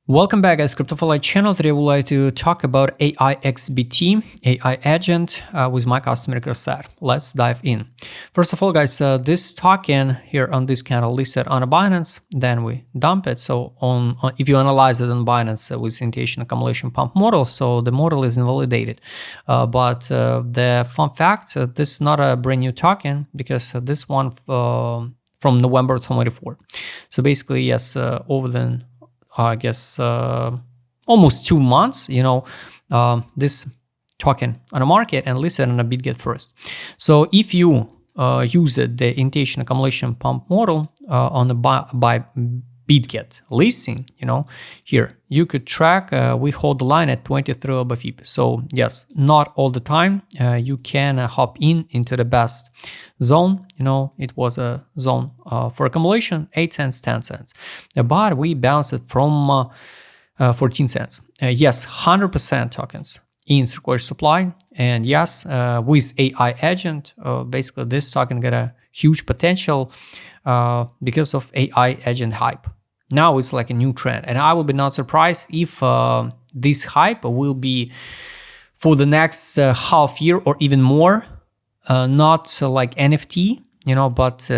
Welcome back, guys. Crypto4Life channel. Today, we would like to talk about AiXBT, AI agent with my customer set. Let's dive in. First of all, guys, this token here on this candle listed on a Binance, then we dump it. So if you analyze it on Binance with initiation accumulation pump model, so the model is invalidated. But the fun fact, this is not a brand new token because this one from November 2024. So basically, yes, over the I guess almost 2 months, this token on the market and listed on a BitGet first. So if you use the initiation accumulation pump model on the by BitGet listing, here you could track, we hold the line at 23 above FIB. So yes, not all the time you can hop into the best zone. It was a zone for accumulation, 8 cents, 10 cents. But we bounced it from 14 cents. Yes, 100% tokens in circulation supply. And yes, with AI agent, basically this token got a huge potential because of AI agent hype. Now it's like a new trend, and I will be not surprised if this hype will be for the next half year or even more. Not like NFT, but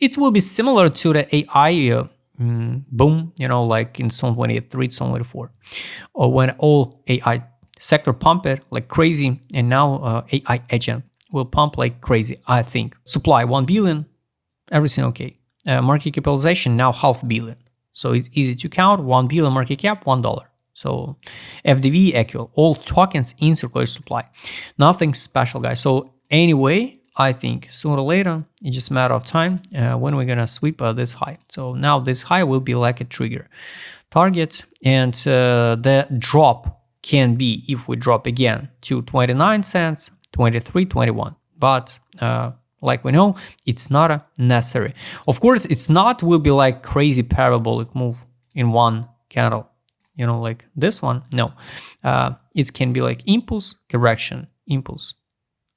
it will be similar to the AI boom, like in 2023, 2024, or when all AI sector pump it like crazy, and now AI agent will pump like crazy. I think supply 1 billion, everything okay. Market capitalization now $500 million, so it's easy to count. 1 billion market cap, $1. So FDV, equal, all tokens in circulation supply. Nothing special, guys. So anyway, I think sooner or later, it's just a matter of time when we're gonna sweep this high. So now this high will be like a trigger target, and the drop can be, if we drop again to 29 cents, 23, 21. But like we know, it's not necessary. Of course, it's not will be like crazy parabolic move in one candle, like this one. No, it can be like impulse, correction, impulse.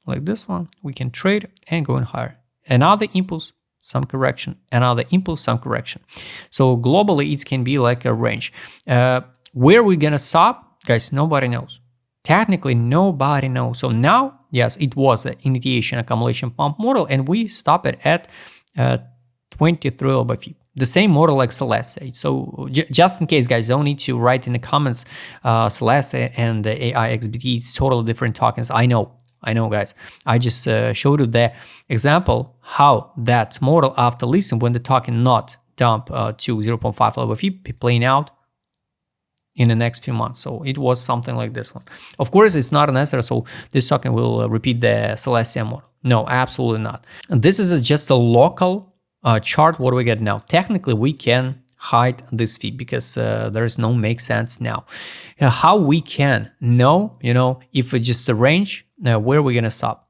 Like this one, we can trade and going higher. Another impulse, some correction, another impulse, some correction. So globally, it can be like a range. Where we're gonna stop, guys, nobody knows. Technically, nobody knows. So now, yes, it was the initiation accumulation pump model, and we stop it at 23 above FIB. The same model like Celeste. So just in case, guys, don't need to write in the comments Celeste and the AiXBT, it's totally different tokens. I know, guys. I just showed you the example how that model after listing, when the token not dump to 0.5 above FIB, playing out in the next few months. So it was something like this one. Of course, it's not necessary, so this token will repeat the Celestia model. No, absolutely not. And this is just a local chart. What do we get now? Technically, we can hide this fee because there is no make sense now. How we can know, if it's just a range, where we're gonna stop?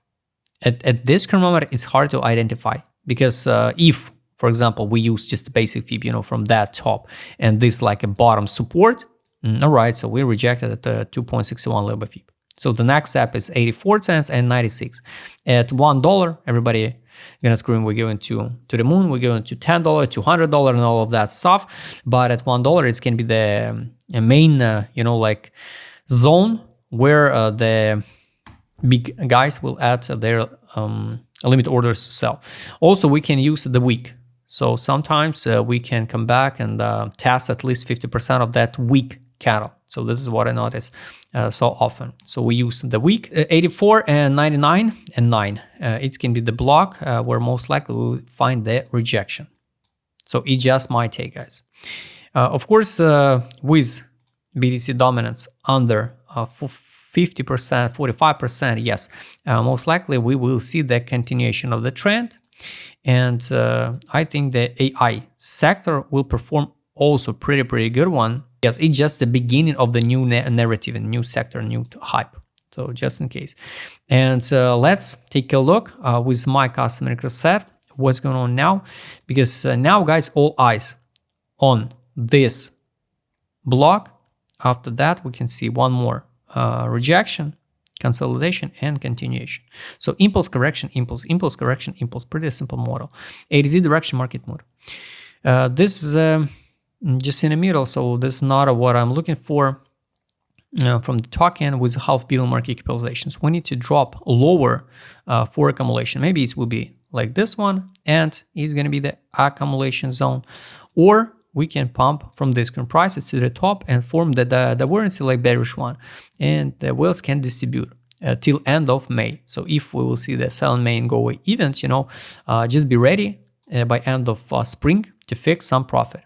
At this current moment, it's hard to identify because if, for example, we use just the basic fee, from that top, and this like a bottom support. All right, so we rejected at the 2.61 level FIB. So the next step is 84 cents and 96. At $1, everybody gonna scream, we're going to the moon, we're going to $10, $200, and all of that stuff. But at $1, it's gonna be the main, like zone where the big guys will add their limit orders to sell. Also, we can use the week. So sometimes we can come back and test at least 50% of that week candle. So this is what I notice so often. So we use the week 84 and 99 and 9. It can be the block where most likely we'll find the rejection. So it's just my take, guys. Of course, with BTC dominance under 50%, 45%, yes, most likely we will see the continuation of the trend. And I think the AI sector will perform also pretty good one. Yes, it's just the beginning of the new narrative and new sector, new hype. So just in case. And let's take a look with my customer set, what's going on now. Because now, guys, all eyes on this block. After that, we can see one more rejection, consolidation, and continuation. So impulse, correction, impulse, impulse, correction, impulse. Pretty simple model. A to Z direction market model. This is just in the middle. So this is not what I'm looking for. From the token with $500 million market capitalizations. We need to drop lower for accumulation. Maybe it will be like this one, and it's going to be the accumulation zone. Or we can pump from this current prices to the top and form the divergence like bearish one. And the whales can distribute till end of May. So if we will see the sell in May and go away events, just be ready by end of spring to fix some profit.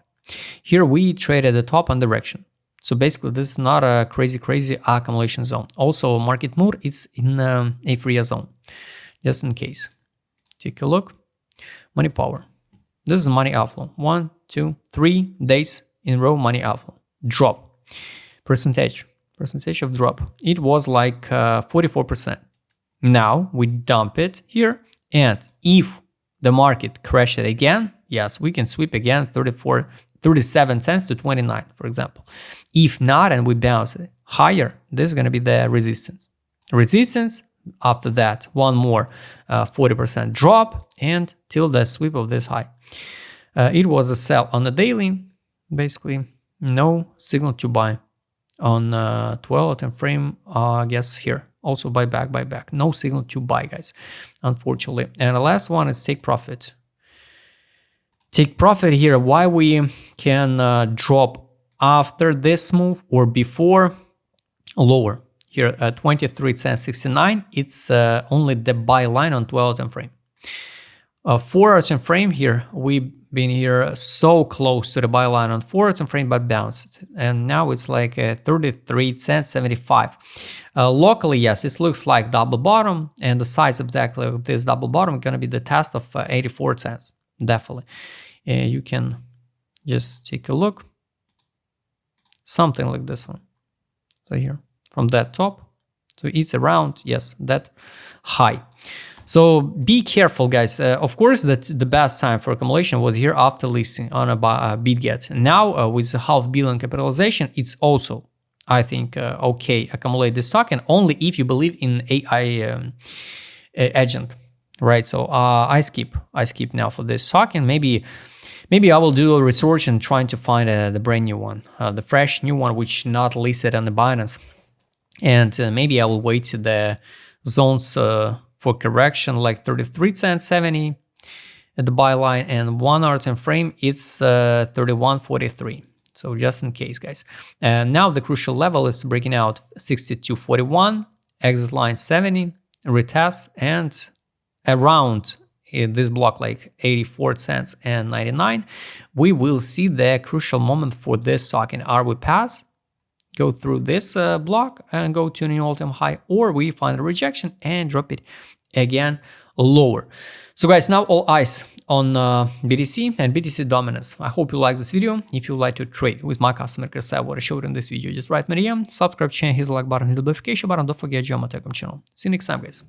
Here we trade at the top on direction. So basically, this is not a crazy accumulation zone. Also, market mood is in a free zone, just in case. Take a look. Money power. This is money outflow. 1, 2, 3 days in a row money outflow. Drop. Percentage of drop. It was like 44%. Now we dump it here. And if the market crashed it again, yes, we can sweep again 37 cents to 29, for example. If not, and we bounce it higher, this is going to be the resistance. After that, one more 40% drop and till the sweep of this high. It was a sell on the daily, basically no signal to buy. On 12 time frame, I guess here, also buyback. No signal to buy, guys, unfortunately. And the last one is take profit. Take profit here, why we can drop after this move or before lower. Here at 23 cents 69, it's only the buy line on 12 time frame. 4 hour time frame here, we've been here so close to the buy line on 4 hour time frame but bounced. And now it's like 33 cents 75. Locally, yes, it looks like double bottom, and the size exactly of this double bottom is going to be the test of 84 cents. Definitely. You can just take a look. Something like this one. So here, from that top. So it's around, yes, that high. So be careful, guys. Of course, that the best time for accumulation was here after listing on a BitGet. Now, with $500 million capitalization, it's also, I think, okay, accumulate this token only if you believe in AI agent. Right, so I skip now for this token. Maybe I will do a research and trying to find the brand new one, the fresh new one, which not listed on the Binance. And maybe I will wait to the zones for correction, like 33 cents 70 at the buy line, and 1 hour time frame it's 31.43. So just in case, guys. And now the crucial level is breaking out 62.41, exit line 70, retest, and around this block like 84 cents and 99, we will see the crucial moment for this token. Are we pass, go through this block and go to a new all-time high, or we find a rejection and drop it again lower. So guys, now all eyes on BTC and BTC dominance. I hope you like this video. If you like to trade with my customer care what I showed in this video, just write me a DM, subscribe channel, hit the like button, hit the notification button, don't forget join my Telegram channel. See you next time, guys.